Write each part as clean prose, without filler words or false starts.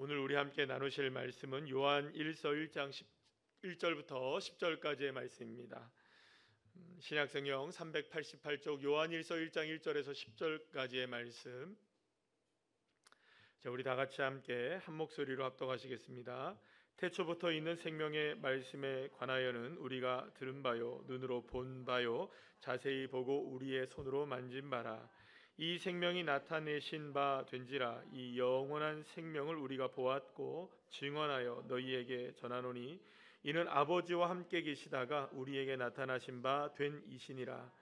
오늘 우리 함께 나누실 말씀은 요한 1서 1장 1절부터 10절까지의 말씀입니다. 신약성경 388쪽 요한 1서 1장 1절에서 10절까지의 말씀. 자, 우리 다 같이 함께 한 목소리로 합독하시겠습니다. 태초부터 있는 생명의 말씀에 관하여는 우리가 들은 바요, 눈으로 본 바요, 자세히 보고 우리의 손으로 만진 바라. 이 생명이 나타내신 바 된지라. 이 영원한 생명을 우리가 보았고 증언하여 너희에게 전하노니 이는 아버지와 함께 계시다가 우리에게 나타나신 바 된 이시니라.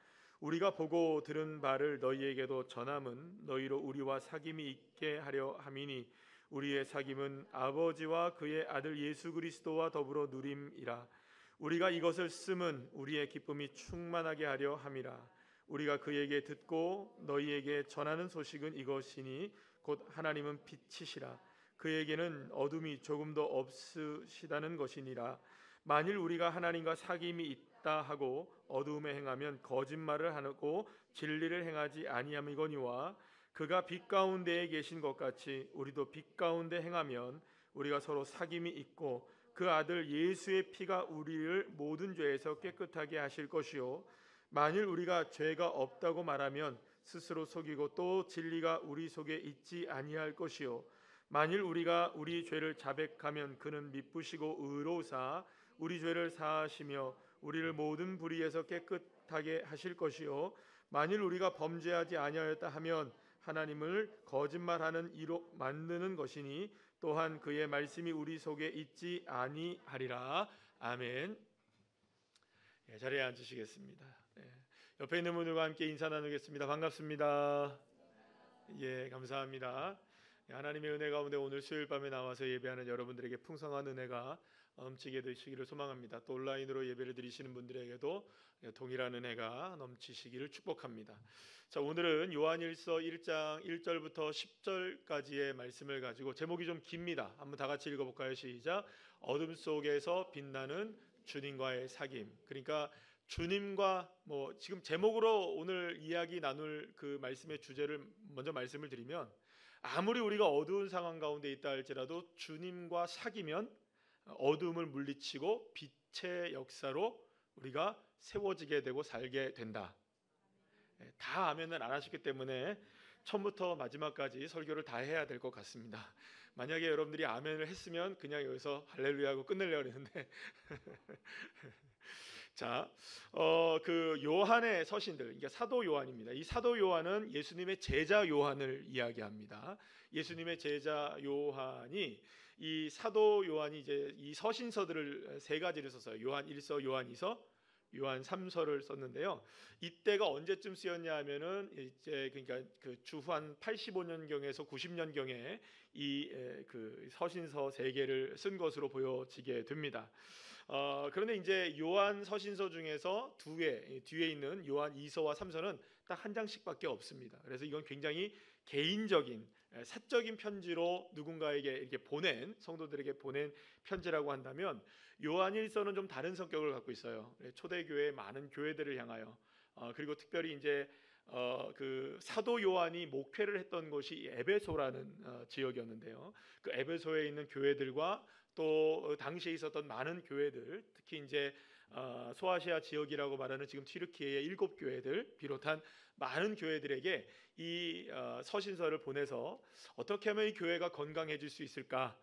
우리가 보고 들은 바를 너희에게도 전함은 너희로 우리와 사귐이 있게 하려 함이니 우리의 사귐은 아버지와 그의 아들 예수 그리스도와 더불어 누림이라. 우리가 이것을 쓰면 우리의 기쁨이 충만하게 하려 함이라. 우리가 그에게 듣고 너희에게 전하는 소식은 이것이니 곧 하나님은 빛이시라. 그에게는 어둠이 조금도 없으시다는 것이니라. 만일 우리가 하나님과 사귐이 있다 하고 어두움에 행하면 거짓말을 하고 진리를 행하지 아니함이거니와 그가 빛 가운데에 계신 것 같이 우리도 빛 가운데 행하면 우리가 서로 사귐이 있고 그 아들 예수의 피가 우리를 모든 죄에서 깨끗하게 하실 것이요 만일 우리가 죄가 없다고 말하면 스스로 속이고 또 진리가 우리 속에 있지 아니할 것이요 만일 우리가 우리 죄를 자백하면 그는 미쁘시고 의로우사 우리 죄를 사하시며 우리를 모든 불의에서 깨끗하게 하실 것이요 만일 우리가 범죄하지 아니하였다 하면 하나님을 거짓말하는 이로 만드는 것이니 또한 그의 말씀이 우리 속에 있지 아니하리라. 아멘. 자리에 앉으시겠습니다. 옆에 있는 분들과 함께 인사 나누겠습니다. 반갑습니다. 감사합니다. 하나님의 은혜 가운데 오늘 수요일 밤에 나와서 예배하는 여러분들에게 풍성한 은혜가 넘치게 되시기를 소망합니다. 또 온라인으로 예배를 드리시는 분들에게도 동일한 은혜가 넘치시기를 축복합니다. 자, 오늘은 요한일서 1장 1절부터 10절까지의 말씀을 가지고 제목이 좀 깁니다. 한번 다 같이 읽어볼까요? 시작. 어둠 속에서 빛나는 주님과의 사귐. 그러니까 주님과 지금 제목으로 오늘 이야기 나눌 그 말씀의 주제를 먼저 말씀을 드리면 아무리 우리가 어두운 상황 가운데 있다 할지라도 주님과 사귀면 어두움을 물리치고 빛의 역사로 우리가 세워지게 되고 살게 된다. 다 아멘은 안 하셨기 때문에 처음부터 마지막까지 설교를 다 해야 될 것 같습니다. 만약에 여러분들이 아멘을 했으면 그냥 여기서 할렐루야 하고 끝내려고 했는데 자, 그 요한의 서신들, 그러니까 사도 요한입니다. 이 사도 요한은 예수님의 제자 요한을 이야기합니다. 예수님의 제자 요한이 이 사도 요한이 이제 이 서신서들을 세 가지를 썼어요. 요한 1서, 요한 2서, 요한 3서를 썼는데요. 이때가 언제쯤 쓰였냐 하면은 이제 그러니까 그 주후한 85년경에서 90년경에 이 그 서신서 세 개를 쓴 것으로 보여지게 됩니다. 그런데 이제 요한 서신서 중에서 두 개 뒤에 있는 요한 2서와 3서는 딱 한 장씩밖에 없습니다. 그래서 이건 굉장히 개인적인 사적인 편지로 누군가에게 이렇게 보낸 성도들에게 보낸 편지라고 한다면 요한 1서는 좀 다른 성격을 갖고 있어요. 초대교회 많은 교회들을 향하여 그리고 특별히 이제 그 사도 요한이 목회를 했던 곳이 에베소라는 지역이었는데요. 그 에베소에 있는 교회들과 또 당시에 있었던 많은 교회들, 특히 이제 소아시아 지역이라고 말하는 지금 튀르키예의 7교회들 비롯한 많은 교회들에게 이 서신서를 보내서 어떻게 하면 이 교회가 건강해질 수 있을까?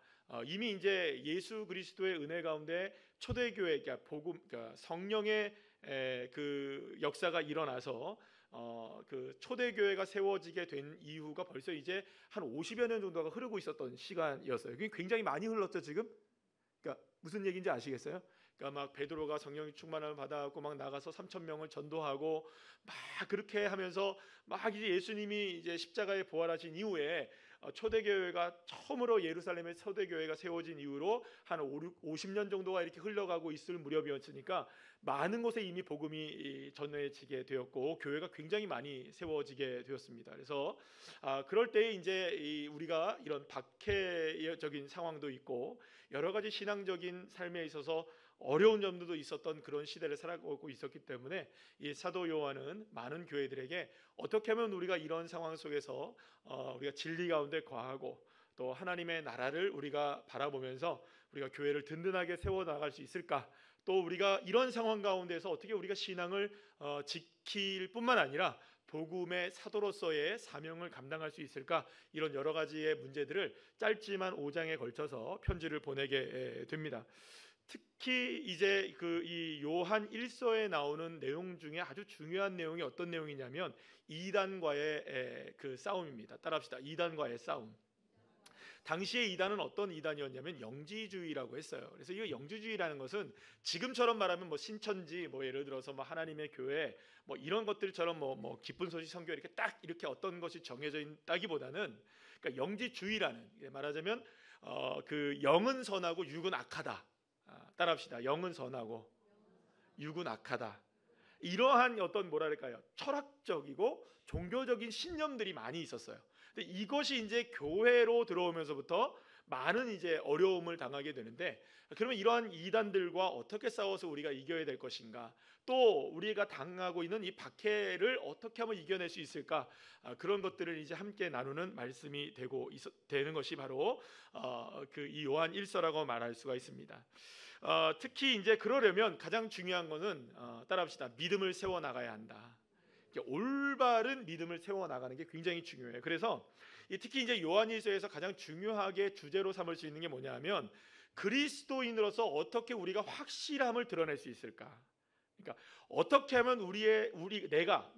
이미 이제 예수 그리스도의 은혜 가운데 초대교회, 그러니까 복음, 그러니까 성령의 그 역사가 일어나서 그 초대교회가 세워지게 된 이후가 벌써 이제 한 50여 년 정도가 흐르고 있었던 시간이었어요. 그게 굉장히 많이 흘렀죠 지금. 그러니까 무슨 얘기인지 아시겠어요? 그러니까 막 베드로가 성령의 충만함을 받아갖고 막 나가서 3,000명을 전도하고 막 그렇게 하면서 막 이제 예수님이 이제 십자가에 부활하신 이후에 초대교회가 처음으로 예루살렘에 초대교회가 세워진 이후로 한 50년 정도가 이렇게 흘러가고 있을 무렵이었으니까 많은 곳에 이미 복음이 전해지게 되었고 교회가 굉장히 많이 세워지게 되었습니다. 그래서 그럴 때 이제 우리가 이런 박해적인 상황도 있고 여러 가지 신앙적인 삶에 있어서 어려운 점들도 있었던 그런 시대를 살아가고 있었기 때문에 이 사도 요한은 많은 교회들에게 어떻게 하면 우리가 이런 상황 속에서 우리가 진리 가운데 거하고 또 하나님의 나라를 우리가 바라보면서 우리가 교회를 든든하게 세워 나갈 수 있을까? 또 우리가 이런 상황 가운데서 어떻게 우리가 신앙을 지킬 뿐만 아니라 복음의 사도로서의 사명을 감당할 수 있을까? 이런 여러 가지의 문제들을 짧지만 5장에 걸쳐서 편지를 보내게 됩니다. 특히 이제 이 요한 1서에 나오는 내용 중에 아주 중요한 내용이 어떤 내용이냐면 이단과의 그 싸움입니다. 따라합시다. 이단과의 싸움. 당시의 이단은 어떤 이단이었냐면 영지주의라고 했어요. 그래서 이 영지주의라는 것은 지금처럼 말하면 뭐 신천지, 뭐 예를 들어서 뭐 하나님의 교회, 뭐 이런 것들처럼 뭐 기쁜 소식 선교 이렇게 딱 이렇게 어떤 것이 정해져 있다기보다는, 그러니까 영지주의라는, 말하자면 그 영은 선하고 육은 악하다. 따라합시다. 영은 선하고 육은 악하다. 이러한 어떤 뭐랄까요, 철학적이고 종교적인 신념들이 많이 있었어요. 근데 이것이 이제 교회로 들어오면서부터 많은 이제 어려움을 당하게 되는데, 그러면 이러한 이단들과 어떻게 싸워서 우리가 이겨야 될 것인가, 또 우리가 당하고 있는 이 박해를 어떻게 하면 이겨낼 수 있을까, 그런 것들을 이제 함께 나누는 말씀이 되는 것이 바로 그 이 요한 1서라고 말할 수가 있습니다. 특히 이제 그러려면 가장 중요한 것은 따라합시다. 믿음을 세워 나가야 한다. 올바른 믿음을 세워 나가는 게 굉장히 중요해요. 그래서 특히 이제 요한일서에서 가장 중요하게 주제로 삼을 수 있는 게 뭐냐면 그리스도인으로서 어떻게 우리가 확실함을 드러낼 수 있을까? 그러니까 어떻게 하면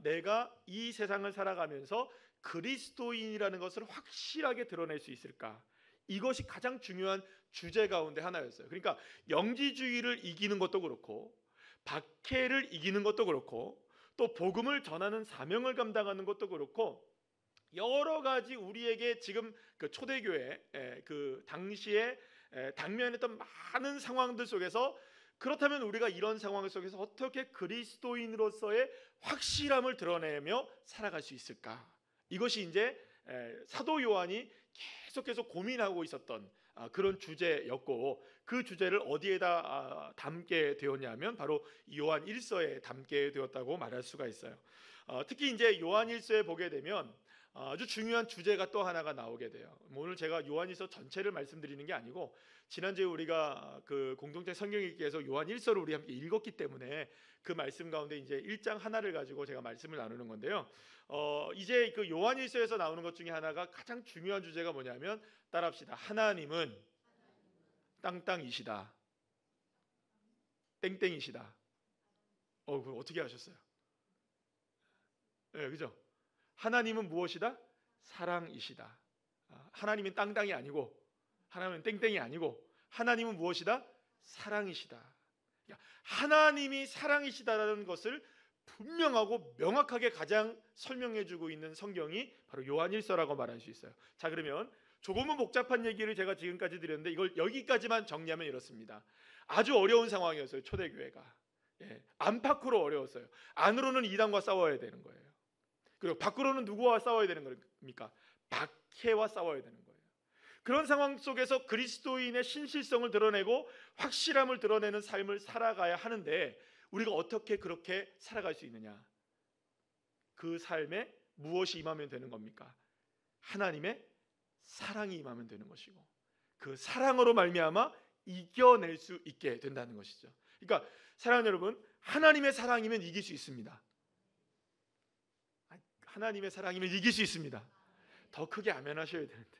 내가 이 세상을 살아가면서 그리스도인이라는 것을 확실하게 드러낼 수 있을까? 이것이 가장 중요한 주제 가운데 하나였어요. 그러니까 영지주의를 이기는 것도 그렇고 박해를 이기는 것도 그렇고 또 복음을 전하는 사명을 감당하는 것도 그렇고 여러 가지 우리에게 지금 그 초대교회 그 당시에 당면했던 많은 상황들 속에서, 그렇다면 우리가 이런 상황 속에서 어떻게 그리스도인으로서의 확실함을 드러내며 살아갈 수 있을까? 이것이 이제 사도 요한이 계속해서 고민하고 있었던 그런 주제였고, 그 주제를 어디에다 담게 되었냐면 바로 요한 1서에 담게 되었다고 말할 수가 있어요. 특히 이제 요한 1서에 보게 되면 아주 중요한 주제가 또 하나가 나오게 돼요. 오늘 제가 요한 1서 전체를 말씀드리는 게 아니고 지난주에 우리가 그 공동체 성경 읽기에서 요한 1서를 우리 함께 읽었기 때문에 그 말씀 가운데 이제 1장 하나를 가지고 제가 말씀을 나누는 건데요. 이제 그 요한 1서에서 나오는 것 중에 하나가 가장 중요한 주제가 뭐냐면 따라합시다. 하나님은 땅땅이시다. 땡땡이시다. 그걸 어떻게 하셨어요? 네, 그죠? 하나님은 무엇이다? 사랑이시다. 하나님은 땅땅이 아니고 하나님은 땡땡이 아니고 하나님은 무엇이다? 사랑이시다. 하나님이 사랑이시다라는 것을 분명하고 명확하게 가장 설명해주고 있는 성경이 바로 요한 1서라고 말할 수 있어요. 자, 그러면 조금은 복잡한 얘기를 제가 지금까지 드렸는데 이걸 여기까지만 정리하면 이렇습니다. 아주 어려운 상황이었어요. 초대교회가. 안팎으로 어려웠어요. 안으로는 이단과 싸워야 되는 거예요. 그리고 밖으로는 누구와 싸워야 되는 겁니까? 박해와 싸워야 되는 거예요. 그런 상황 속에서 그리스도인의 신실성을 드러내고 확실함을 드러내는 삶을 살아가야 하는데 우리가 어떻게 그렇게 살아갈 수 있느냐? 그 삶에 무엇이 임하면 되는 겁니까? 하나님의 사랑이 임하면 되는 것이고 그 사랑으로 말미암아 이겨낼 수 있게 된다는 것이죠. 그러니까 사랑하는 여러분, 하나님의 사랑이면 이길 수 있습니다. 하나님의 사랑이면 이길 수 있습니다. 더 크게 아멘하셔야 되는데.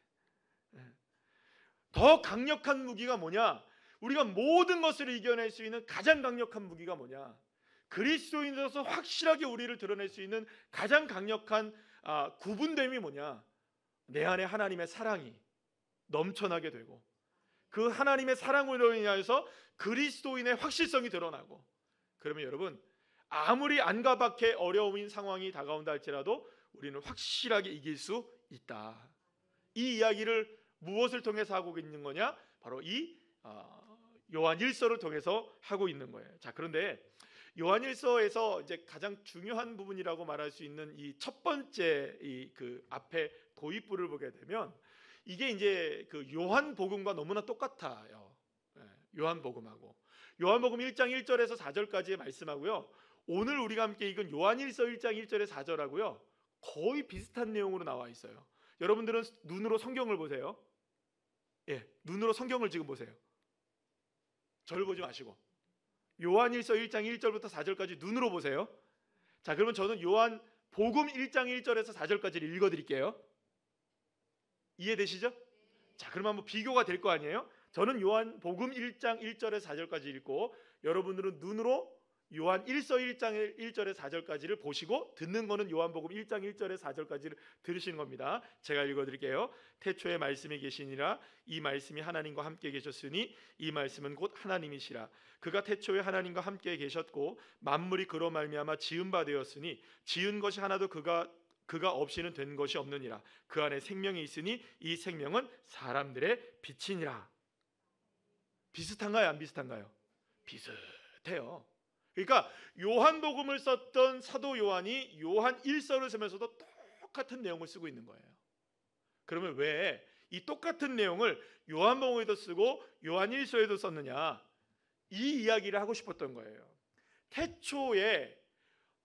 더 강력한 무기가 뭐냐? 우리가 모든 것을 이겨낼 수 있는 가장 강력한 무기가 뭐냐? 그리스도인으로서 확실하게 우리를 드러낼 수 있는 가장 강력한 구분됨이 뭐냐? 내 안에 하나님의 사랑이 넘쳐나게 되고 그 하나님의 사랑으로 인하여서 그리스도인의 확실성이 드러나고, 그러면 여러분 아무리 안과 밖에 어려운 상황이 다가온다 할지라도 우리는 확실하게 이길 수 있다. 이 이야기를 무엇을 통해서 하고 있는 거냐? 바로 이 요한 1서를 통해서 하고 있는 거예요. 자, 그런데 요한 1서에서 이제 가장 중요한 부분이라고 말할 수 있는 이 첫 번째 그 앞에 도입부를 보게 되면 이게 이제 그 요한복음과 너무나 똑같아요. 요한복음하고 요한복음 1장 1절에서 4절까지의 말씀하고요. 오늘 우리가 함께 읽은 요한 1서 1장 1절에 4절하고요. 거의 비슷한 내용으로 나와 있어요. 여러분들은 눈으로 성경을 보세요. 눈으로 성경을 지금 보세요. 저를 보지 마시고 요한일서 1장 1절부터 4절까지 눈으로 보세요. 자, 그러면 저는 요한 복음 1장 1절에서 4절까지를 읽어드릴게요. 이해되시죠? 자, 그럼 한번 비교가 될 거 아니에요? 저는 요한 복음 1장 1절에서 4절까지 읽고 여러분들은 눈으로 요한 1서 1장 1절에서 4절까지를 보시고 듣는 거는 요한복음 1장 1절에서 4절까지를 들으시는 겁니다. 제가 읽어드릴게요. 태초에 말씀이 계시니라. 이 말씀이 하나님과 함께 계셨으니 이 말씀은 곧 하나님이시라. 그가 태초에 하나님과 함께 계셨고 만물이 그로 말미암아 지은 바 되었으니 지은 것이 하나도 그가 없이는 된 것이 없느니라. 그 안에 생명이 있으니 이 생명은 사람들의 빛이니라. 비슷한가요? 안 비슷한가요? 비슷해요. 그러니까 요한복음을 썼던 사도 요한이 요한 1서를 쓰면서도 똑같은 내용을 쓰고 있는 거예요. 그러면 왜 이 똑같은 내용을 요한복음에도 쓰고 요한 1서에도 썼느냐? 이 이야기를 하고 싶었던 거예요. 태초에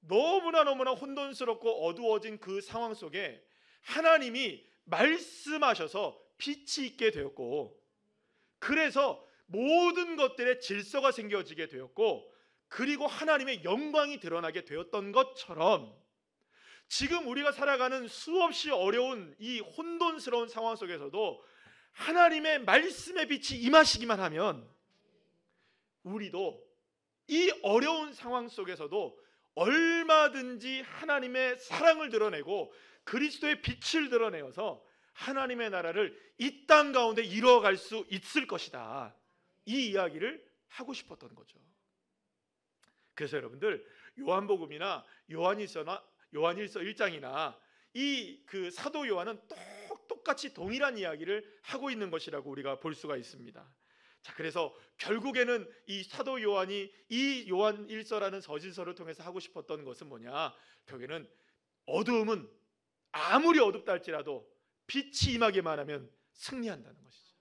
너무나 혼돈스럽고 어두워진 그 상황 속에 하나님이 말씀하셔서 빛이 있게 되었고, 그래서 모든 것들의 질서가 생겨지게 되었고, 그리고 하나님의 영광이 드러나게 되었던 것처럼 지금 우리가 살아가는 수없이 어려운 이 혼돈스러운 상황 속에서도 하나님의 말씀의 빛이 임하시기만 하면 우리도 이 어려운 상황 속에서도 얼마든지 하나님의 사랑을 드러내고 그리스도의 빛을 드러내어서 하나님의 나라를 이 땅 가운데 이루어갈 수 있을 것이다. 이 이야기를 하고 싶었던 거죠. 그래서 여러분들 요한복음이나 요한일서 1장이나 이 그 사도 요한은 똑같이 동일한 이야기를 하고 있는 것이라고 우리가 볼 수가 있습니다. 자, 그래서 결국에는 이 사도 요한이 이 요한 1서라는 서신서를 통해서 하고 싶었던 것은 뭐냐? 결국에는 어두움은 아무리 어둡다 할지라도 빛이 임하기만 하면 승리한다는 것이죠.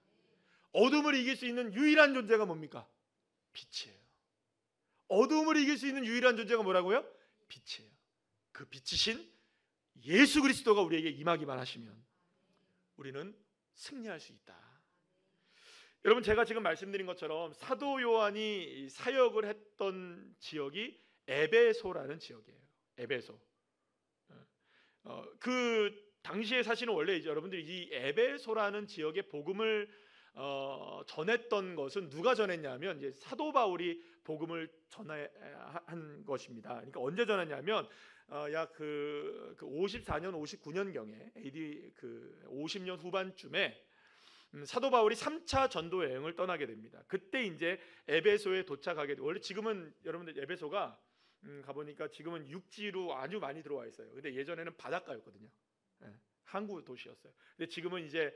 어둠을 이길 수 있는 유일한 존재가 뭡니까? 빛이에요. 어둠을 이길 수 있는 유일한 존재가 뭐라고요? 빛이에요. 그 빛이신 예수 그리스도가 우리에게 임하기만 하시면 우리는 승리할 수 있다. 여러분, 제가 지금 말씀드린 것처럼 사도 요한이 사역을 했던 지역이 에베소라는 지역이에요. 에베소. 그 당시에 사실은 원래 이제 여러분들이 이 에베소라는 지역의 복음을 전했던 것은 누가 전했냐면 이제 사도 바울이 복음을 전한 것입니다. 그러니까 언제 전했냐면 약 그 54년 59년 경에 AD 그 50년 후반쯤에 사도 바울이 3차 전도 여행을 떠나게 됩니다. 그때 이제 에베소에 도착하게 돼. 원래 지금은 여러분들 에베소가 가보니까 지금은 육지로 아주 많이 들어와 있어요. 근데 예전에는 바닷가였거든요. 항구 도시였어요. 근데 지금은 이제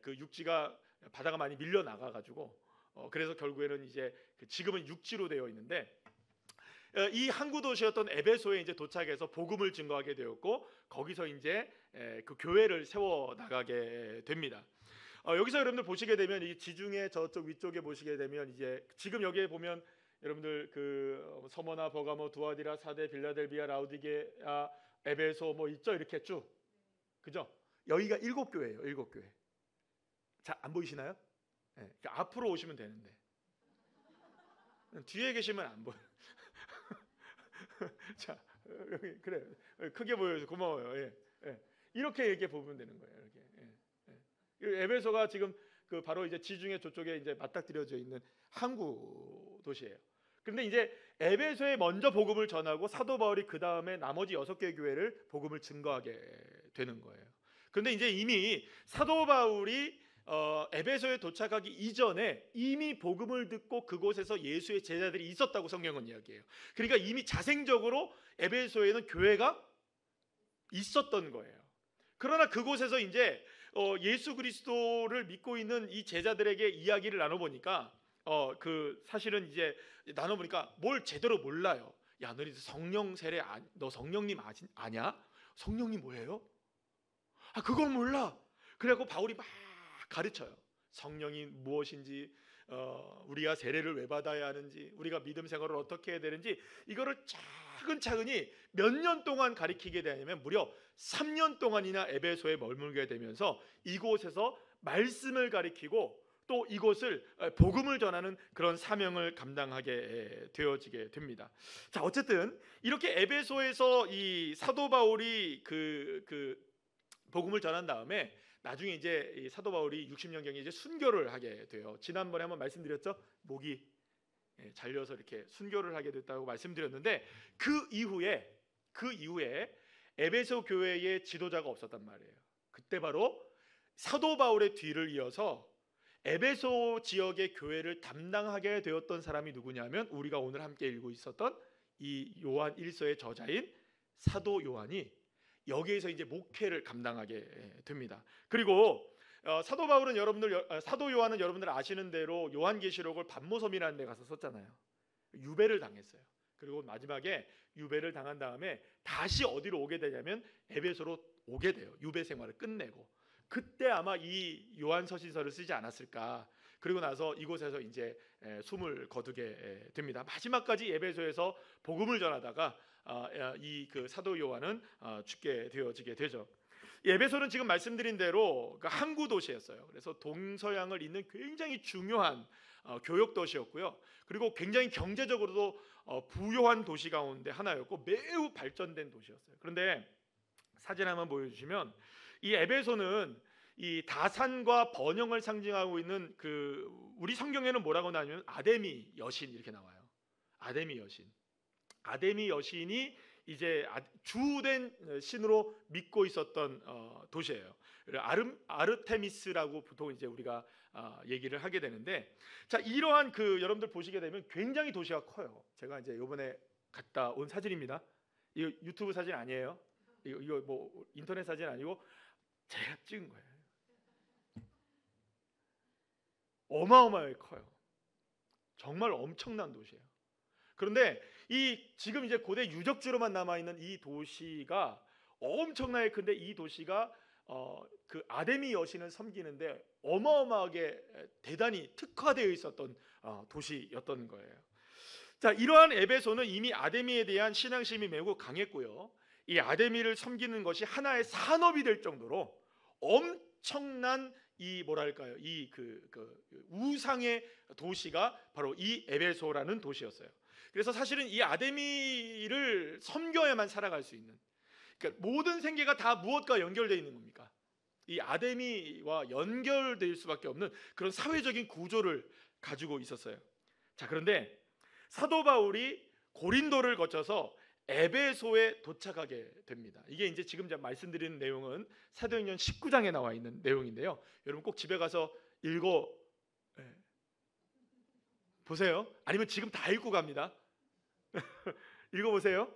그 육지가 바다가 많이 밀려 나가 가지고 그래서 결국에는 이제 지금은 육지로 되어 있는데 이 항구 도시였던 에베소에 이제 도착해서 복음을 증거하게 되었고 거기서 이제 그 교회를 세워 나가게 됩니다. 여기서 여러분들 보시게 되면 이 지중해 저쪽 위쪽에 보시게 되면 이제 지금 여기에 보면 여러분들 그 서머나 버가모 두아디라 사데 빌라델비아 라우디게아 에베소 뭐 있죠, 이렇게 쭉. 그죠? 여기가 7교회예요. 7교회. 자, 안 보이시나요? 네, 그러니까 앞으로 오시면 되는데 뒤에 계시면 안 보여. 자, 여기 그래 크게 보여서 고마워요. 예, 예. 이렇게 보면 되는 거예요. 이렇게. 예, 예. 에베소가 지금 그 바로 이제 지중해 저쪽에 이제 맞닥뜨려져 있는 항구 도시예요. 그런데 이제 에베소에 먼저 복음을 전하고 사도 바울이 그 다음에 나머지 6개 교회를 복음을 증거하게 되는 거예요. 그런데 이제 이미 사도 바울이 에베소에 도착하기 이전에 이미 복음을 듣고 그곳에서 예수의 제자들이 있었다고 성경은 이야기해요. 그러니까 이미 자생적으로 에베소에는 교회가 있었던 거예요. 그러나 그곳에서 이제 예수 그리스도를 믿고 있는 이 제자들에게 이야기를 나눠보니까 그 사실은 이제 나눠보니까 뭘 제대로 몰라요. 야, 너희 성령 세례 너 성령님 아냐? 성령님 뭐예요? 아, 그걸 몰라. 그래갖고 바울이 막 가르쳐요. 성령이 무엇인지, 우리가 세례를 왜 받아야 하는지, 우리가 믿음 생활을 어떻게 해야 되는지 이거를 쫙 차근차근히 몇 년 동안 가리키게 되냐면 무려 3년 동안이나 에베소에 머물게 되면서 이곳에서 말씀을 가리키고 또 이곳을 복음을 전하는 그런 사명을 감당하게 되어지게 됩니다. 자, 어쨌든 이렇게 에베소에서 이 사도 바울이 그 복음을 전한 다음에 나중에 이제 이 사도 바울이 60년경에 이제 순교를 하게 돼요. 지난번에 한번 말씀드렸죠. 목이 잘려서 이렇게 순교를 하게 됐다고 말씀드렸는데 그 이후에 에베소 교회의 지도자가 없었단 말이에요. 그때 바로 사도 바울의 뒤를 이어서 에베소 지역의 교회를 담당하게 되었던 사람이 누구냐면 우리가 오늘 함께 읽고 있었던 이 요한 1서의 저자인 사도 요한이 여기에서 이제 목회를 감당하게 됩니다. 그리고 사도 요한은 여러분들 아시는 대로 요한계시록을 반모섬이라는 데 가서 썼잖아요. 유배를 당했어요. 그리고 마지막에 유배를 당한 다음에 다시 어디로 오게 되냐면 에베소로 오게 돼요. 유배 생활을 끝내고 그때 아마 이 요한서신서를 쓰지 않았을까. 그리고 나서 이곳에서 이제 숨을 거두게 됩니다. 마지막까지 에베소에서 복음을 전하다가 이 그 사도 요한은 죽게 되어지게 되죠. 에베소는 지금 말씀드린 대로 항구 도시였어요. 그래서 동서양을 잇는 굉장히 중요한 교역 도시였고요. 그리고 굉장히 경제적으로도 부유한 도시 가운데 하나였고 매우 발전된 도시였어요. 그런데 사진 한번 보여주시면 이 에베소는 이 다산과 번영을 상징하고 있는 그 우리 성경에는 뭐라고 나오냐면 아데미 여신 이렇게 나와요. 아데미 여신이 이제 주된 신으로 믿고 있었던 도시예요. 아르테미스라고 보통 이제 우리가 얘기를 하게 되는데, 자 이러한 그 여러분들 보시게 되면 굉장히 도시가 커요. 제가 이제 이번에 갔다 온 사진입니다. 이거 유튜브 사진 아니에요. 이거 뭐 인터넷 사진 아니고 제가 찍은 거예요. 어마어마하게 커요. 정말 엄청난 도시예요. 그런데 이 지금 이제 고대 유적지로만 남아 있는 이 도시가 엄청나게 큰데 이 도시가 그 아데미 여신을 섬기는데 어마어마하게 대단히 특화되어 있었던 도시였던 거예요. 자, 이러한 에베소는 이미 아데미에 대한 신앙심이 매우 강했고요. 이 아데미를 섬기는 것이 하나의 산업이 될 정도로 엄청난 이 뭐랄까요, 이 그 우상의 도시가 바로 이 에베소라는 도시였어요. 그래서 사실은 이 아데미를 섬겨야만 살아갈 수 있는, 그러니까 모든 생계가 다 무엇과 연결되어 있는 겁니까? 이 아데미와 연결될 수밖에 없는 그런 사회적인 구조를 가지고 있었어요. 자, 그런데 사도 바울이 고린도를 거쳐서 에베소에 도착하게 됩니다. 이게 이제 지금 제가 말씀드리는 내용은 사도행전 19장에 나와 있는 내용인데요. 여러분 꼭 집에 가서 읽어 보세요. 아니면 지금 다 읽고 갑니다. 읽어보세요.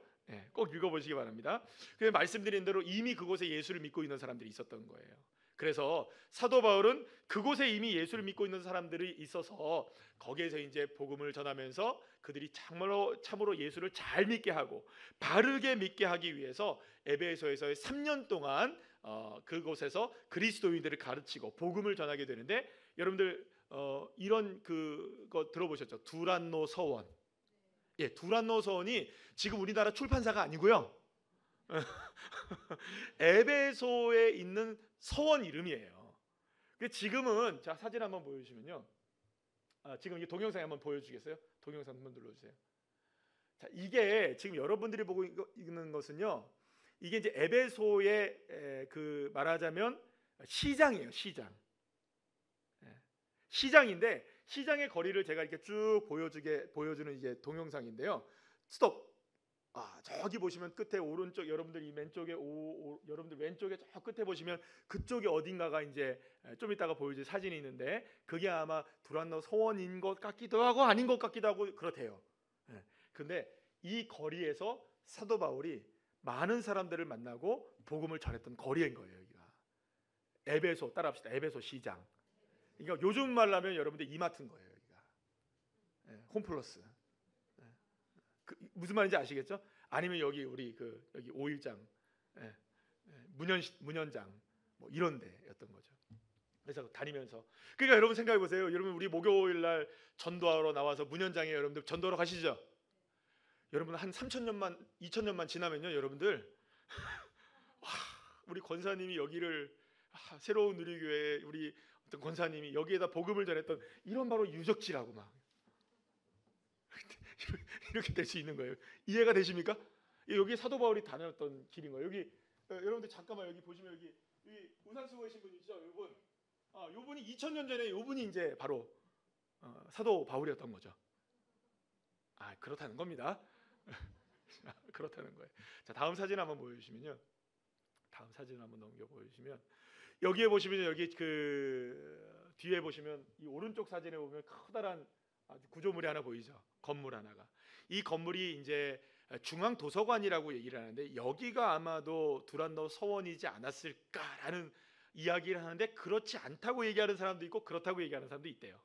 꼭 읽어보시기 바랍니다. 그래서 말씀드린 대로 이미 그곳에 예수를 믿고 있는 사람들이 있었던 거예요. 그래서 사도 바울은 그곳에 이미 예수를 믿고 있는 사람들이 있어서 거기에서 이제 복음을 전하면서 그들이 참으로 예수를 잘 믿게 하고 바르게 믿게 하기 위해서 에베소에서의 3년 동안 그곳에서 그리스도인들을 가르치고 복음을 전하게 되는데, 여러분들 이런 그거 들어보셨죠? 두란노 서원. 예, 두란노 서원이 지금 우리나라 출판사가 아니고요. 에베소에 있는 서원 이름이에요. 지금은 자 사진 한번 보여주시면요. 지금 이 동영상 한번 보여주겠어요? 동영상 한번 눌러주세요. 자, 이게 지금 여러분들이 보고 있는 것은요. 이게 이제 에베소의 그 말하자면 시장이에요. 시장인데 시장의 거리를 제가 이렇게 쭉 보여주는 이제 동영상인데요. 스톱. 저기 보시면 끝에 오른쪽, 여러분들 이 왼쪽에 여러분들 왼쪽에 저 끝에 보시면 그쪽에 어딘가가 이제 좀 이따가 보여줄 사진이 있는데 그게 아마 두란노 서원인 것 같기도 하고 아닌 것 같기도 하고 그렇대요. 근데 이 거리에서 사도 바울이 많은 사람들을 만나고 복음을 전했던 거리인 거예요. 여기가 에베소, 따라합시다. 에베소 시장. 그러니까 요즘 말로 하면 여러분들 이마트인 거예요. 여기가 홈플러스. 무슨 말인지 아시겠죠? 아니면 여기 우리 여기 오일장, 문현장 뭐 이런 데였던 거죠. 그래서 다니면서 그러니까 여러분 생각해 보세요. 여러분 우리 목요일 날 전도하러 나와서 문현장에 여러분들 전도하러 가시죠? 여러분 한 3,000년만 2,000년만 지나면요, 여러분들 와, 우리 권사님이 여기를 새로운 누리교회 우리 어떤 권사님이 여기에다 복음을 전했던 이런 바로 유적지라고 막 이렇게 될 수 있는 거예요. 이해가 되십니까? 여기 사도 바울이 다녔던 길인 거예요. 여기 여러분들 잠깐만 여기 보시면 여기 우산 쓰고 계신 분 있죠? 요분. 요분이 2000년 전에 요분이 이제 바로 사도 바울이었던 거죠. 그렇다는 겁니다. 그렇다는 거예요. 자, 다음 사진 한번 보여주시면요. 다음 사진 한번 넘겨 보여주시면 여기에 보시면 여기 그 뒤에 보시면 이 오른쪽 사진에 보면 커다란 아주 구조물이 하나 보이죠. 건물 하나가. 이 건물이 이제 중앙 도서관이라고 얘기를 하는데 여기가 아마도 두란노 서원이지 않았을까라는 이야기를 하는데 그렇지 않다고 얘기하는 사람도 있고 그렇다고 얘기하는 사람도 있대요.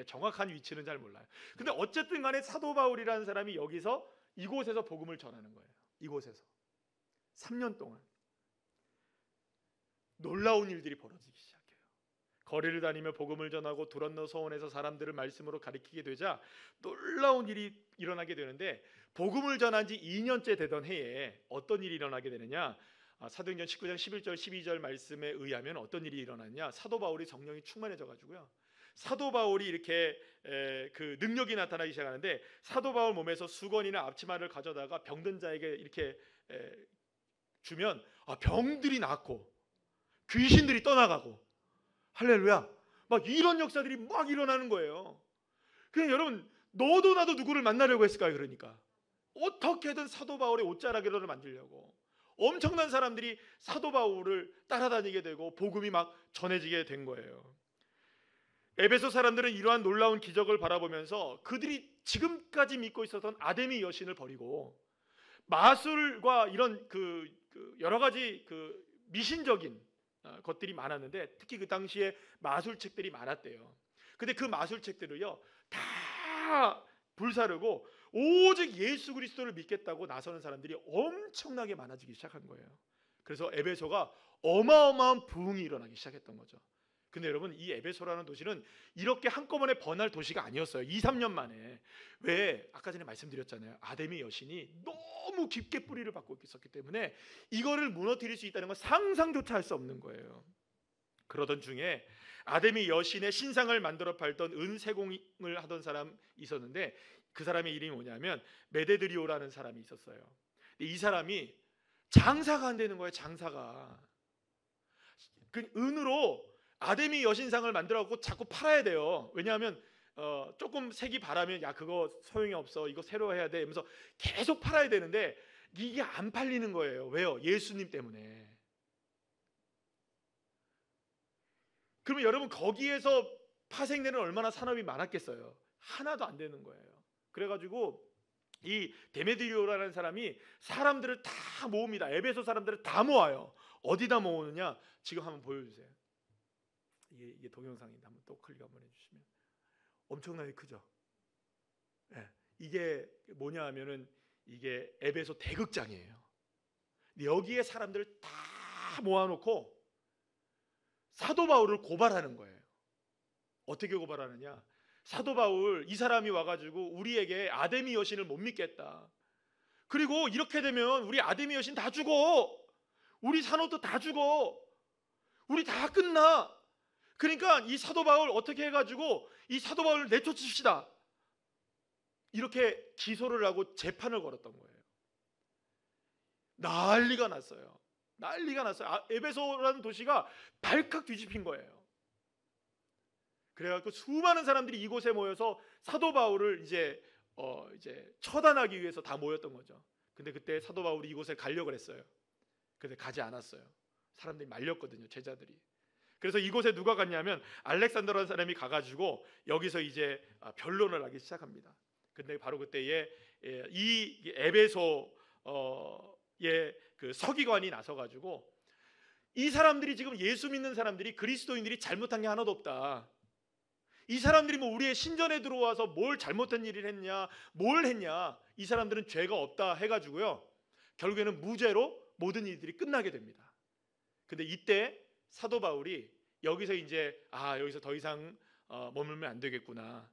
정확한 위치는 잘 몰라요. 근데 어쨌든 간에 사도 바울이라는 사람이 여기서 이곳에서 복음을 전하는 거예요. 이곳에서 3년 동안 놀라운 일들이 벌어지기 시작해요. 거리를 다니며 복음을 전하고 두란노 서원에서 사람들을 말씀으로 가리키게 되자 놀라운 일이 일어나게 되는데 복음을 전한 지 2년째 되던 해에 어떤 일이 일어나게 되느냐? 사도행전 19장 11절 12절 말씀에 의하면 어떤 일이 일어났냐? 사도 바울이 성령이 충만해져 가지고요. 사도 바울이 이렇게 그 능력이 나타나기 시작하는데 사도 바울 몸에서 수건이나 앞치마를 가져다가 병든 자에게 이렇게 주면 병들이 낫고 귀신들이 떠나가고 할렐루야 막 이런 역사들이 막 일어나는 거예요. 그냥 여러분 너도 나도 누구를 만나려고 했을까요? 그러니까 어떻게든 사도 바울의 옷자락으로 만들려고 엄청난 사람들이 사도 바울을 따라다니게 되고 복음이 막 전해지게 된 거예요. 에베소 사람들은 이러한 놀라운 기적을 바라보면서 그들이 지금까지 믿고 있었던 아데미 여신을 버리고 마술과 이런 그 여러 가지 그 미신적인 것들이 많았는데 특히 그 당시에 마술책들이 많았대요. 근데 그 마술책들을요 다 불사르고 오직 예수 그리스도를 믿겠다고 나서는 사람들이 엄청나게 많아지기 시작한 거예요. 그래서 에베소가 어마어마한 부흥이 일어나기 시작했던 거죠. 근데 여러분 이 에베소라는 도시는 이렇게 한꺼번에 번할 도시가 아니었어요. 2, 3년 만에. 왜? 아까 전에 말씀드렸잖아요. 아데미 여신이 너무 깊게 뿌리를 받고 있었기 때문에 이거를 무너뜨릴 수 있다는 건 상상조차 할 수 없는 거예요. 그러던 중에 아데미 여신의 신상을 만들어 팔던 은세공을 하던 사람이 있었는데 그 사람의 이름이 뭐냐면 메데드리오라는 사람이 있었어요. 이 사람이 장사가 안 되는 거예요. 장사가. 그 은으로 아데미 여신상을 만들어갖고 자꾸 팔아야 돼요. 왜냐하면 조금 색이 바라면 야 그거 소용이 없어 이거 새로 해야 돼 이러면서 계속 팔아야 되는데 이게 안 팔리는 거예요. 왜요? 예수님 때문에. 그러면 여러분 거기에서 파생되는 얼마나 산업이 많았겠어요. 하나도 안 되는 거예요. 그래가지고 이 데메드리오라는 사람이 사람들을 다 모읍니다. 에베소 사람들을 다 모아요. 어디다 모으느냐? 지금 한번 보여주세요. 이게 동영상인데 한번 또 클릭 한번 해주시면 엄청나게 크죠. 네. 이게 뭐냐 하면은 이게 에베소 대극장이에요. 여기에 사람들을 다 모아놓고 사도 바울을 고발하는 거예요. 어떻게 고발하느냐? 사도 바울 이 사람이 와가지고 우리에게 아데미 여신을 못 믿겠다. 그리고 이렇게 되면 우리 아데미 여신 다 죽어. 우리 산업도 다 죽어. 우리 다 끝나. 그러니까 이 사도 바울 어떻게 해가지고 이 사도 바울을 내쫓읍시다. 이렇게 기소를 하고 재판을 걸었던 거예요. 난리가 났어요. 난리가 났어요. 에베소라는 도시가 발칵 뒤집힌 거예요. 그래갖고 수많은 사람들이 이곳에 모여서 사도 바울을 이제 처단하기 위해서 다 모였던 거죠. 근데 그때 사도 바울이 이곳에 가려고 했어요. 근데 가지 않았어요. 사람들이 말렸거든요. 제자들이. 그래서 이곳에 누가 갔냐면 알렉산더라는 사람이 가가지고 여기서 이제 변론을 하기 시작합니다. 근데 바로 그때에 이 에베소의 그 서기관이 나서가지고 이 사람들이 지금 예수 믿는 사람들이 그리스도인들이 잘못한 게 하나도 없다. 이 사람들이 뭐 우리의 신전에 들어와서 뭘 잘못한 일을 했냐, 뭘 했냐, 이 사람들은 죄가 없다 해가지고요. 결국에는 무죄로 모든 일들이 끝나게 됩니다. 근데 이때 사도 바울이 여기서 이제 여기서 더 이상 머물면 안 되겠구나.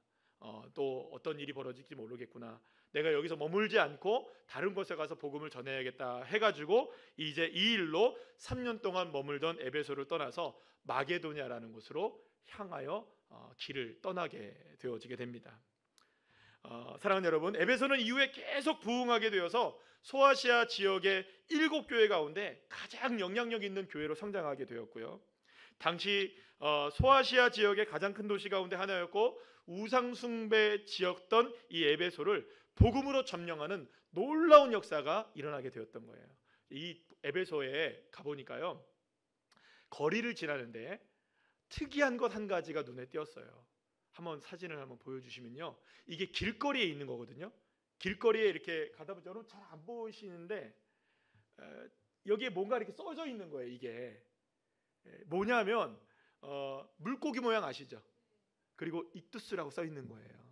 또 어떤 일이 벌어질지 모르겠구나. 내가 여기서 머물지 않고 다른 곳에 가서 복음을 전해야겠다 해가지고 이제 이 일로 3년 동안 머물던 에베소를 떠나서 마게도냐라는 곳으로 향하여 길을 떠나게 되어지게 됩니다. 사랑하는 여러분, 에베소는 이후에 계속 부흥하게 되어서 소아시아 지역의 7교회 가운데 가장 영향력 있는 교회로 성장하게 되었고요. 당시 소아시아 지역의 가장 큰 도시 가운데 하나였고 우상숭배 지역던 이 에베소를 복음으로 점령하는 놀라운 역사가 일어나게 되었던 거예요. 이 에베소에 가보니까요, 거리를 지나는데 특이한 것 한 가지가 눈에 띄었어요. 한번 사진을 한번 보여주시면요, 이게 길거리에 있는 거거든요. 길거리에 이렇게 가다 보면 여러분 잘 안 보이시는데 여기에 뭔가 이렇게 써져 있는 거예요. 이게 뭐냐면 물고기 모양 아시죠? 그리고 익두스라고 써 있는 거예요.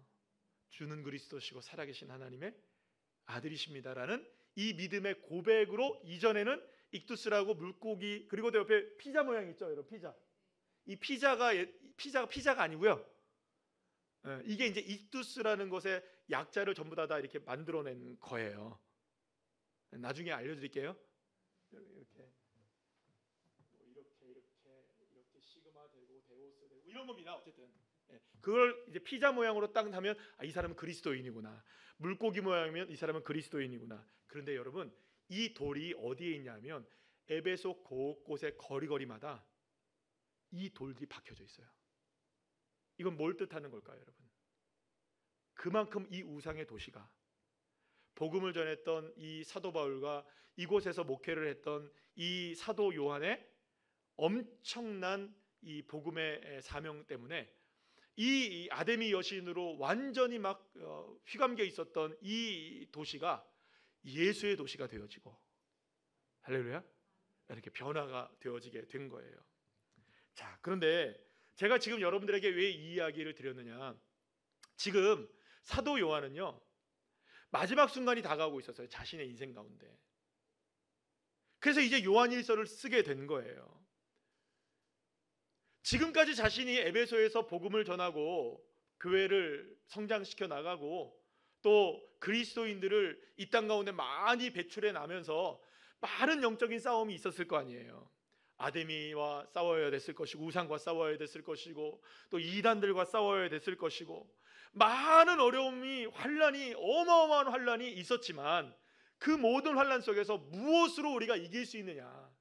주는 그리스도시고 살아계신 하나님의 아들이십니다라는 이 믿음의 고백으로 이전에는 익두스라고 물고기, 그리고 또 옆에 피자 모양 있죠, 여러분. 피자. 이 피자가 아니고요. 이게 이제 익두스라는 것의 약자를 전부 다 이렇게 만들어낸 거예요. 나중에 알려드릴게요. 이렇게 시그마 되고 데오스 되고 이런 겁니다. 어쨌든 그걸 이제 피자 모양으로 딱 하면 이 사람은 그리스도인이구나. 물고기 모양이면 이 사람은 그리스도인이구나. 그런데 여러분, 이 돌이 어디에 있냐면 에베소 곳곳의 거리마다 이 돌이 박혀져 있어요. 이건 뭘 뜻하는 걸까요, 여러분? 그만큼 이 우상의 도시가 복음을 전했던 이 사도 바울과 이곳에서 목회를 했던 이 사도 요한의 엄청난 이 복음의 사명 때문에 이 아데미 여신으로 완전히 막 휘감겨 있었던 이 도시가 예수의 도시가 되어지고, 할렐루야, 이렇게 변화가 되어지게 된 거예요. 자, 그런데 제가 지금 여러분들에게 왜 이 이야기를 드렸느냐, 지금 사도 요한은요, 마지막 순간이 다가오고 있었어요. 자신의 인생 가운데. 그래서 이제 요한일서를 쓰게 된 거예요. 지금까지 자신이 에베소에서 복음을 전하고 교회를 성장시켜 나가고 또 그리스도인들을 이 땅 가운데 많이 배출해 나면서 많은 영적인 싸움이 있었을 거 아니에요. 아데미와 싸워야 됐을 것이고, 우상과 싸워야 됐을 것이고, 또 이단들과 싸워야 됐을 것이고, 많은 어려움이, 환란이, 어마어마한 환란이 있었지만 그 모든 환란 속에서 무엇으로 우리가 이길 수 있느냐,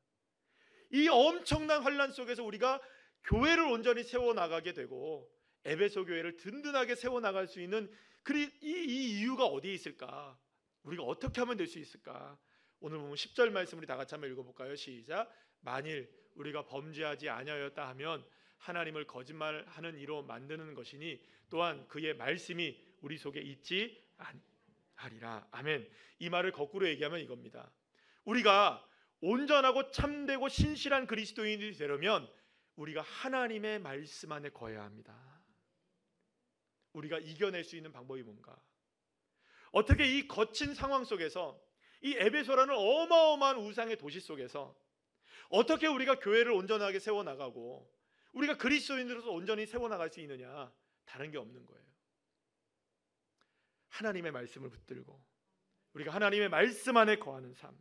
이 엄청난 환란 속에서 우리가 교회를 온전히 세워나가게 되고 에베소 교회를 든든하게 세워나갈 수 있는 이 이유가 어디에 있을까? 우리가 어떻게 하면 될 수 있을까? 오늘 보면 10절 말씀 우리 다 같이 한번 읽어볼까요? 시작. 만일 우리가 범죄하지 아니하였다 하면 하나님을 거짓말하는 이로 만드는 것이니 또한 그의 말씀이 우리 속에 있지 아니하리라. 아멘. 이 말을 거꾸로 얘기하면 이겁니다. 우리가 온전하고 참되고 신실한 그리스도인이 되려면 우리가 하나님의 말씀 안에 거해야 합니다. 우리가 이겨낼 수 있는 방법이 뭔가? 어떻게 이 거친 상황 속에서, 이 에베소라는 어마어마한 우상의 도시 속에서 어떻게 우리가 교회를 온전하게 세워나가고 우리가 그리스도인으로서 온전히 세워나갈 수 있느냐? 다른 게 없는 거예요. 하나님의 말씀을 붙들고 우리가 하나님의 말씀 안에 거하는 삶.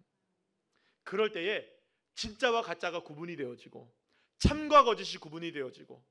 그럴 때에 진짜와 가짜가 구분이 되어지고 참과 거짓이 구분이 되어지고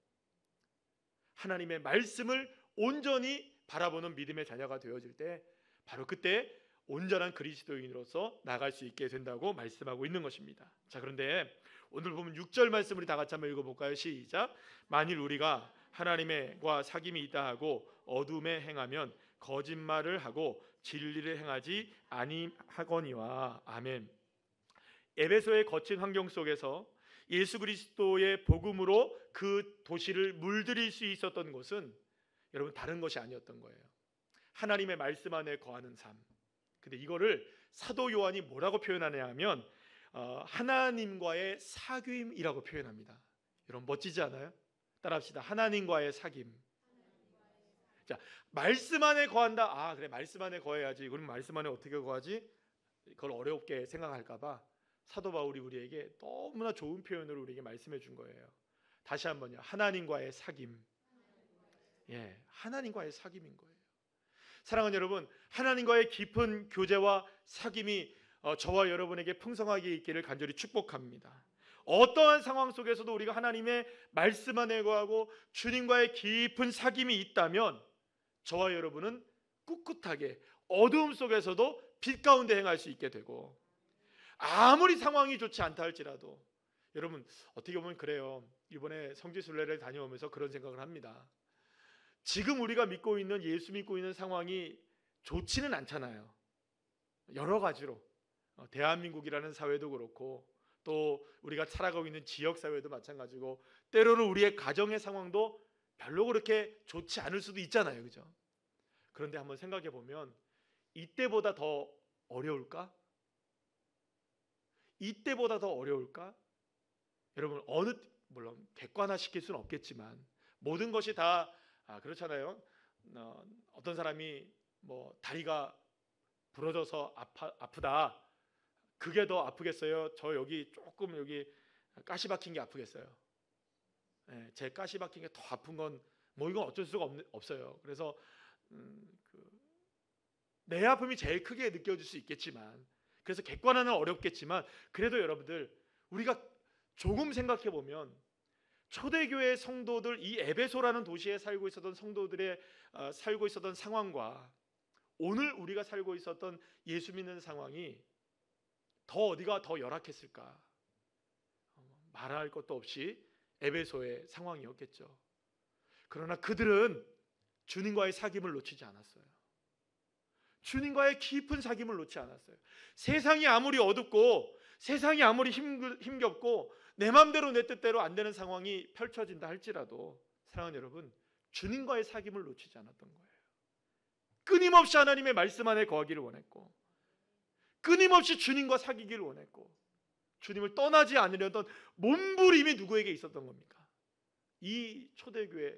하나님의 말씀을 온전히 바라보는 믿음의 자녀가 되어질 때 바로 그때 온전한 그리스도인으로서 나갈 수 있게 된다고 말씀하고 있는 것입니다. 자, 그런데 오늘 보면 6절 말씀 우리 다 같이 한번 읽어볼까요? 시작. 만일 우리가 하나님과 사귐이 있다 하고 어둠에 행하면 거짓말을 하고 진리를 행하지 아니하거니와. 아멘. 에베소의 거친 환경 속에서 예수 그리스도의 복음으로 그 도시를 물들일 수 있었던 것은 여러분 다른 것이 아니었던 거예요. 하나님의 말씀 안에 거하는 삶. 근데 이거를 사도 요한이 뭐라고 표현하냐 하면 하나님과의 사귐이라고 표현합니다. 여러분 멋지지 않아요? 따라합시다. 하나님과의 사귐. 자, 말씀 안에 거한다. 그래, 말씀 안에 거해야지. 그럼 말씀 안에 어떻게 거하지? 그걸 어렵게 생각할까 봐 사도 바울이 우리에게 너무나 좋은 표현으로 우리에게 말씀해 준 거예요. 다시 한번요. 하나님과의 사귐. 하나님과의 사귐인 거예요. 사랑하는 여러분, 하나님과의 깊은 교제와 사귐이 저와 여러분에게 풍성하게 있기를 간절히 축복합니다. 어떠한 상황 속에서도 우리가 하나님의 말씀 안에 거하고 주님과의 깊은 사귐이 있다면 저와 여러분은 꿋꿋하게 어두움 속에서도 빛 가운데 행할 수 있게 되고, 아무리 상황이 좋지 않다 할지라도, 여러분 어떻게 보면 그래요. 이번에 성지순례를 다녀오면서 그런 생각을 합니다. 지금 우리가 믿고 있는, 예수 믿고 있는 상황이 좋지는 않잖아요. 여러 가지로 대한민국이라는 사회도 그렇고, 또 우리가 살아가고 있는 지역사회도 마찬가지고, 때로는 우리의 가정의 상황도 별로 그렇게 좋지 않을 수도 있잖아요. 그죠? 그런데 한번 생각해 보면 이때보다 더 어려울까? 이때보다 더 어려울까? 여러분, 물론 객관화시킬 수는 없겠지만 모든 것이 다 그렇잖아요. 어떤 사람이 다리가 부러져서 아프다. 그게 더 아프겠어요? 저 여기 조금 여기 가시 박힌 게 아프겠어요? 제 가시 박힌 게 더 아픈 건 이건 어쩔 수가 없어요. 그래서 내 아픔이 제일 크게 느껴질 수 있겠지만, 그래서 객관화는 어렵겠지만, 그래도 여러분들 우리가 조금 생각해 보면 초대교회 성도들, 이 에베소라는 도시에 살고 있었던 성도들의 살고 있었던 상황과 오늘 우리가 살고 있었던 예수 믿는 상황이 어디가 더 열악했을까? 말할 것도 없이 에베소의 상황이었겠죠. 그러나 그들은 주님과의 사귐을 놓치지 않았어요. 주님과의 깊은 사귐을 놓지 않았어요. 세상이 아무리 어둡고 세상이 아무리 힘겹고 내 마음대로 내 뜻대로 안 되는 상황이 펼쳐진다 할지라도, 사랑하는 여러분, 주님과의 사귐을 놓치지 않았던 거예요. 끊임없이 하나님의 말씀 안에 거하기를 원했고, 끊임없이 주님과 사귀기를 원했고, 주님을 떠나지 않으려던 몸부림이 누구에게 있었던 겁니까? 이 초대교회,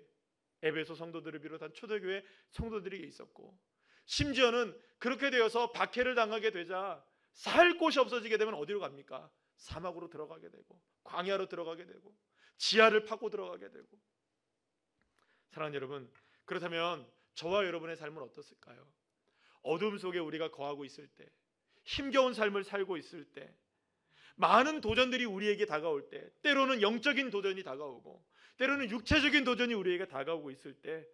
에베소 성도들을 비롯한 초대교회 성도들에게 있었고, 심지어는 그렇게 되어서 박해를 당하게 되자 살 곳이 없어지게 되면 어디로 갑니까? 사막으로 들어가게 되고, 광야로 들어가게 되고, 지하를 파고 들어가게 되고. 사랑하는 여러분, 그렇다면 저와 여러분의 삶은 어떻을까요? 어둠 속에 우리가 거하고 있을 때, 힘겨운 삶을 살고 있을 때, 많은 도전들이 우리에게 다가올 때, 때로는 영적인 도전이 다가오고 때로는 육체적인 도전이 우리에게 다가오고 있을 때,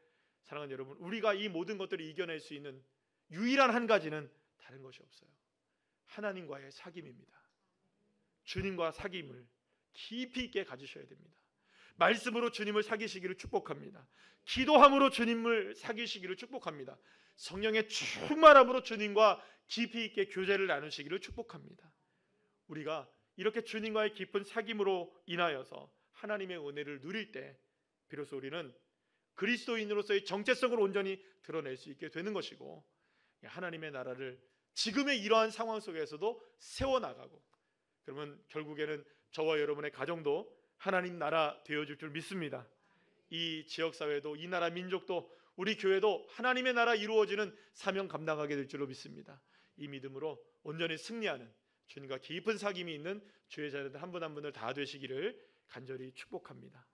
사랑하는 여러분, 우리가 이 모든 것들을 이겨낼 수 있는 유일한 한 가지는 다른 것이 없어요. 하나님과의 사귐입니다. 주님과 사귐을 깊이 있게 가지셔야 됩니다. 말씀으로 주님을 사귀시기를 축복합니다. 기도함으로 주님을 사귀시기를 축복합니다. 성령의 충만함으로 주님과 깊이 있게 교제를 나누시기를 축복합니다. 우리가 이렇게 주님과의 깊은 사귐으로 인하여서 하나님의 은혜를 누릴 때 비로소 우리는 그리스도인으로서의 정체성을 온전히 드러낼 수 있게 되는 것이고, 하나님의 나라를 지금의 이러한 상황 속에서도 세워나가고, 그러면 결국에는 저와 여러분의 가정도 하나님 나라 되어줄 줄 믿습니다. 이 지역사회도, 이 나라 민족도, 우리 교회도 하나님의 나라 이루어지는 사명 감당하게 될 줄로 믿습니다. 이 믿음으로 온전히 승리하는, 주님과 깊은 사귐이 있는 주의 자녀들 한 분 한 분을 다 되시기를 간절히 축복합니다.